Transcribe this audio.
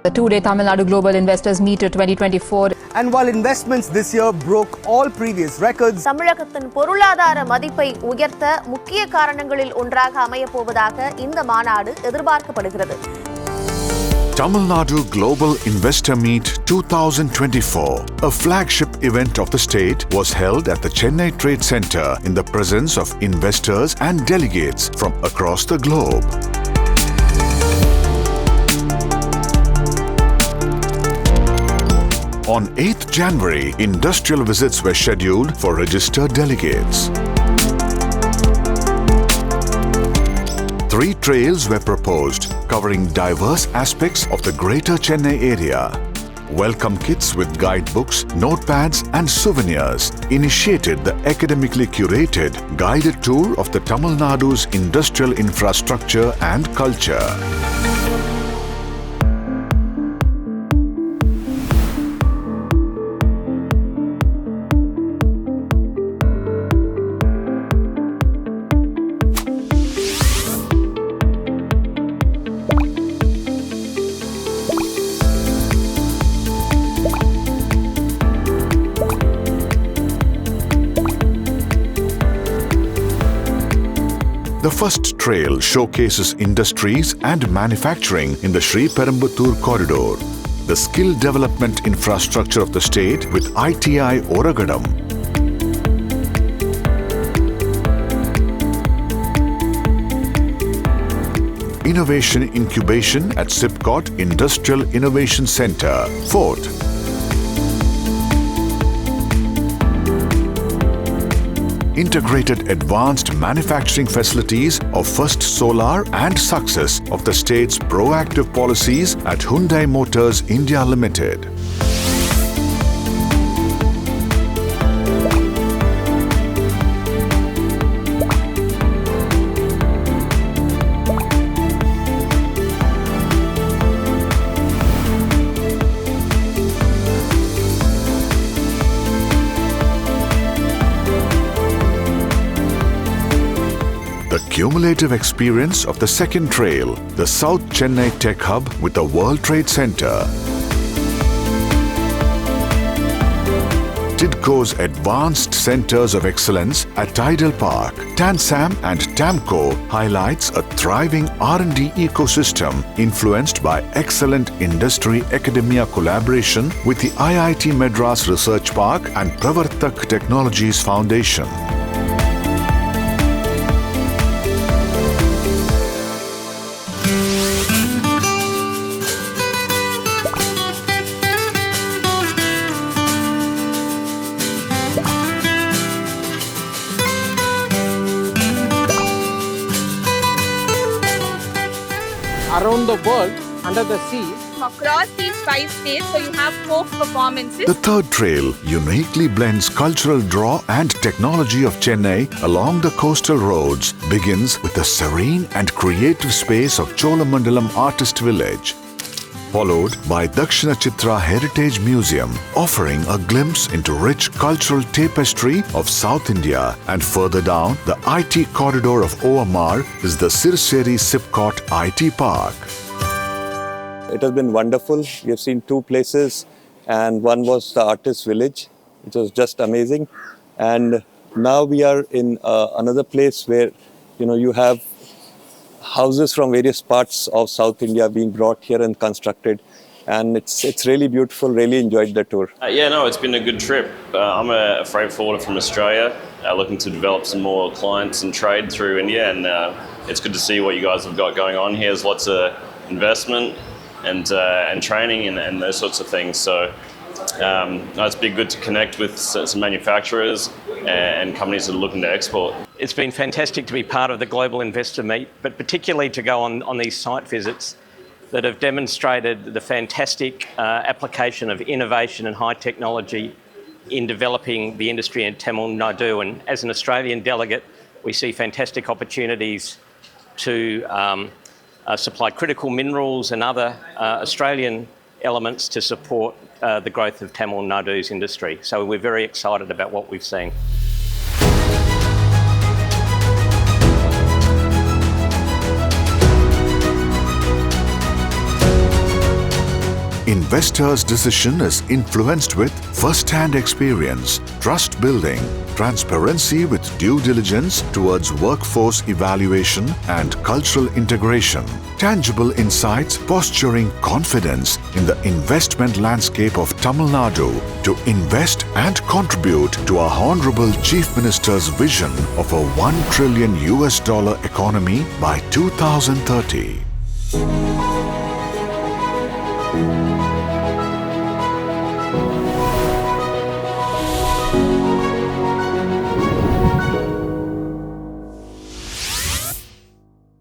The two-day Tamil Nadu Global Investors Meet 2024. And while investments this year broke all previous records, தமிழகத்தின் பொருளாதார மதிப்பை உயர்த்த முக்கிய காரணங்களில் ஒன்றாக அமையப் போவதாக இந்த மாநாடு எதிர்பார்க்கப்படுகிறது. Tamil Nadu Global Investor Meet 2024, a flagship event of the state, was held at the Chennai Trade Center in the presence of investors and delegates from across the globe. On 8th January, industrial visits were scheduled for registered delegates. 3 trails were proposed, covering diverse aspects of the Greater Chennai area. Welcome kits with guidebooks, notepads and souvenirs initiated the academically curated guided tour of the Tamil Nadu's industrial infrastructure and culture. The first trail showcases industries and manufacturing in the Sriperumbudur corridor, the skill development infrastructure of the state with ITI Oragadam, innovation incubation at SIPCOT Industrial Innovation Center, Fort. Integrated advanced manufacturing facilities of First Solar and success of the state's proactive policies at Hyundai Motors India Limited. The cumulative experience of the second trail, the South Chennai Tech Hub with the World Trade Center. TIDCO's advanced centers of excellence at Tidal Park, TANSAM and TAMCO highlights a thriving R&D ecosystem influenced by excellent industry-academia collaboration with the IIT Madras Research Park and Pravartak Technologies Foundation. Around the world, under the sea. Across these 5 states, so you have folk performances. The third trail uniquely blends cultural draw and technology of Chennai along the coastal roads, begins with the serene and creative space of Cholamandalam Artist Village, followed by Dakshina Chitra Heritage Museum, offering a glimpse into rich cultural tapestry of South India, and further down the IT corridor of OMR is the Sirseri SIPCOT IT Park. It has been wonderful. We have seen 2 places, and one was the Artist Village, which was just amazing. And now we are in another place where you have houses from various parts of South India being brought here and constructed, and it's really beautiful. Really enjoyed the tour. It's been a good trip. I'm a freight forwarder from Australia, looking to develop some more clients and trade through India, and it's good to see what you guys have got going on here. There's lots of investment and training and those sorts of things. So it's been good to connect with some manufacturers and companies that are looking to export. It's been fantastic to be part of the Global Investor Meet, but particularly to go on these site visits that have demonstrated the fantastic application of innovation and high technology in developing the industry in Tamil Nadu. And as an Australian delegate, we see fantastic opportunities to supply critical minerals and other Australian elements to support the growth of Tamil Nadu's industry. So we're very excited about what we've seen. Investors' decision is influenced with first-hand experience, trust building, transparency with due diligence towards workforce evaluation and cultural integration, tangible insights posturing confidence in the investment landscape of Tamil Nadu to invest and contribute to our Honorable Chief Minister's vision of a $1 trillion economy by 2030.